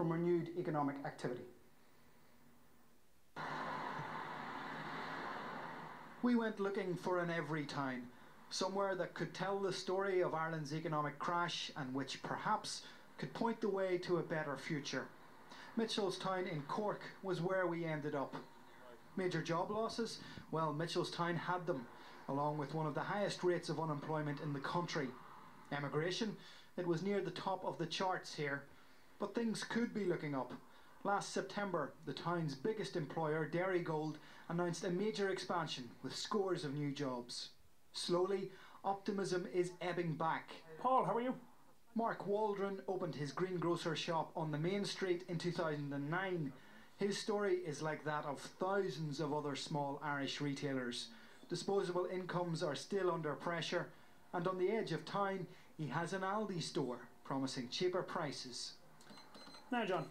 from renewed economic activity. We went looking for an every town, somewhere that could tell the story of Ireland's economic crash and which perhaps could point the way to a better future. Mitchelstown in Cork was where we ended up. Major job losses? Well, Mitchelstown had them, along with one of the highest rates of unemployment in the country. Emigration? It was near the top of the charts here, but things could be looking up. Last September, the town's biggest employer, Dairygold, announced a major expansion with scores of new jobs. Slowly, optimism is ebbing back. Paul, how are you? Mark Waldron opened his greengrocer shop on the main street in 2009. His story is like that of thousands of other small Irish retailers. Disposable incomes are still under pressure, and on the edge of town, he has an Aldi store promising cheaper prices. Now, John,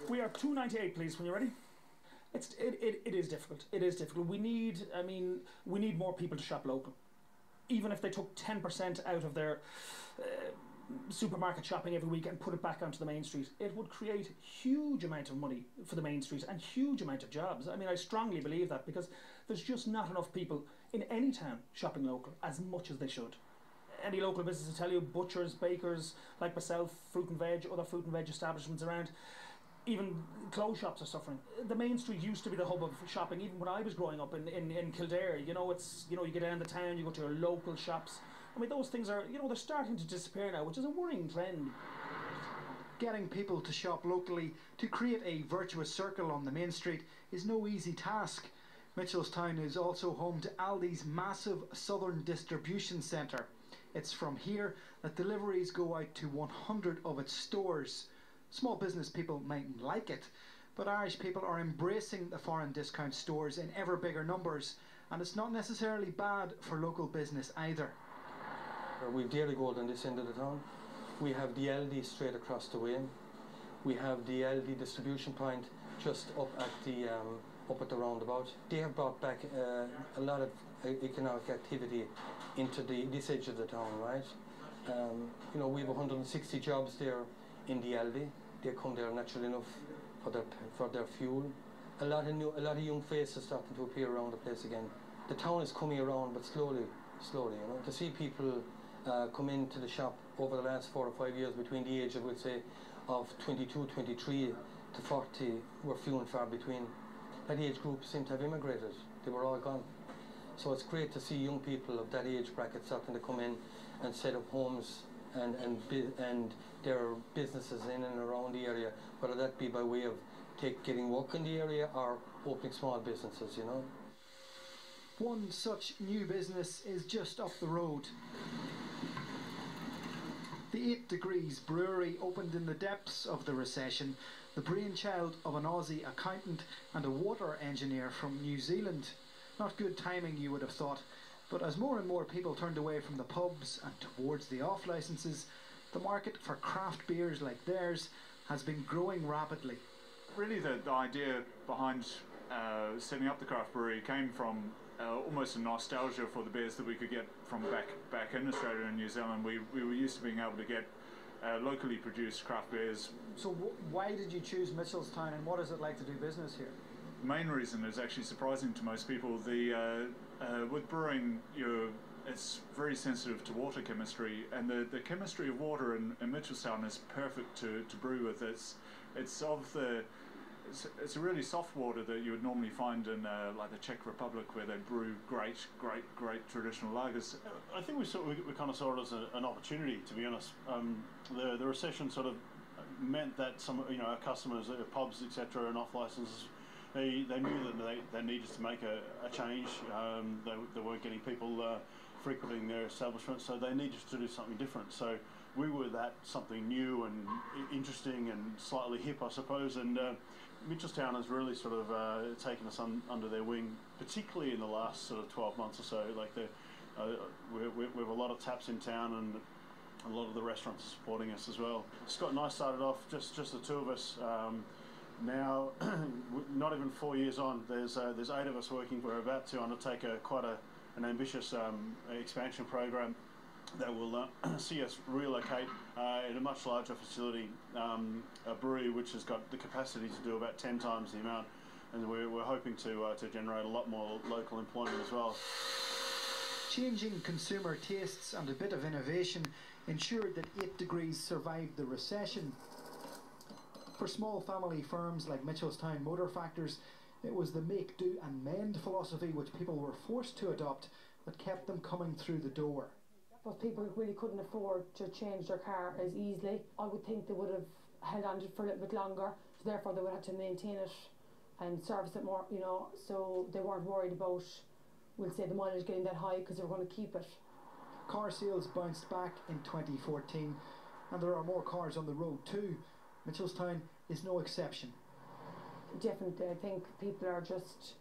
we are $2.98, please, when you're ready. It is difficult. It is difficult. We need more people to shop local. Even if they took 10% out of their supermarket shopping every week and put it back onto the main street, it would create huge amount of money for the main street and huge amount of jobs. I mean, I strongly believe that, because there's just not enough people in any town shopping local as much as they should. Any local business will tell you, butchers, bakers like myself, fruit and veg, other fruit and veg establishments around, even clothes shops are suffering. The main street used to be the hub of shopping, even when I was growing up in Kildare. You know, you get down the town, you go to your local shops. I mean, those things are, they're starting to disappear now, which is a worrying trend. Getting people to shop locally to create a virtuous circle on the main street is no easy task. Mitchelstown is also home to Aldi's massive southern distribution centre. It's from here that deliveries go out to 100 of its stores. Small business people mightn't like it, but Irish people are embracing the foreign discount stores in ever bigger numbers, and it's not necessarily bad for local business either. We've Dairygold on this end of the town. We have the Aldi straight across the way. We have the Aldi distribution point just up at the roundabout. They have brought back a lot of economic activity into this edge of the town, right? We have 160 jobs there in the Aldi. They come there naturally enough for their fuel. A lot of young faces starting to appear around the place again. The town is coming around, but slowly. To see people come into the shop over the last 4 or 5 years between the age of, we'll say, of 22, 23 to 40 were few and far between. That age group seemed to have immigrated. They were all gone. So it's great to see young people of that age bracket starting to come in and set up homes and their businesses in and around the area, whether that be by way of getting work in the area or opening small businesses, One such new business is just up the road. The 8 Degrees Brewery opened in the depths of the recession, the brainchild of an Aussie accountant and a water engineer from New Zealand. Not good timing, you would have thought, but as more and more people turned away from the pubs and towards the off-licences, the market for craft beers like theirs has been growing rapidly. Really the idea behind setting up the craft brewery came from almost a nostalgia for the beers that we could get from back in Australia and New Zealand. We were used to being able to get locally produced craft beers. So why did you choose Mitchelstown, and what is it like to do business here? The main reason is actually surprising to most people. With brewing, it's very sensitive to water chemistry, and the chemistry of water in Mitchelstown is perfect to brew with. It's a really soft water that you would normally find in like the Czech Republic, where they brew great traditional lagers. I think we kind of saw it as an opportunity, to be honest. The recession sort of meant that some our customers, pubs, etc., and off licenses, they knew that they needed to make a change. They weren't getting people frequenting their establishments, so they needed to do something different. So we were that something new and interesting and slightly hip, I suppose. And Mitchelstown has really sort of taken us under their wing, particularly in the last sort of 12 months or so. Like we have a lot of taps in town, and a lot of the restaurants are supporting us as well. Scott and I started off just the two of us. Now, not even 4 years on, there's 8 of us working. We're about to undertake quite an ambitious expansion program that will see us relocate in a much larger facility, a brewery which has got the capacity to do about 10 times the amount, and we're hoping to generate a lot more local employment as well. Changing consumer tastes and a bit of innovation ensured that 8 Degrees survived the recession. For small family firms like Mitchelstown Motor Factors, it was the make, do and mend philosophy which people were forced to adopt that kept them coming through the door. But people really couldn't afford to change their car as easily. I would think they would have held on to it for a little bit longer, so therefore they would have to maintain it and service it more, you know, so they weren't worried about, we'll say, the mileage getting that high because they were going to keep it. Car sales bounced back in 2014 and there are more cars on the road too. Mitchelstown is no exception. Definitely, I think people are just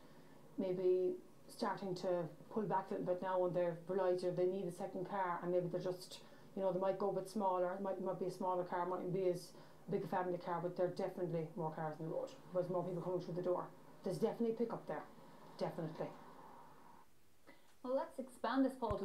maybe starting to pull back a little bit now when they've realised they need a second car, and maybe they're just, you know, they might go a bit smaller, it might be a smaller car, mightn't be as big a family car, but there are definitely more cars on the road. There's more people coming through the door. There's definitely a pick up there, definitely. Well, let's expand this poll to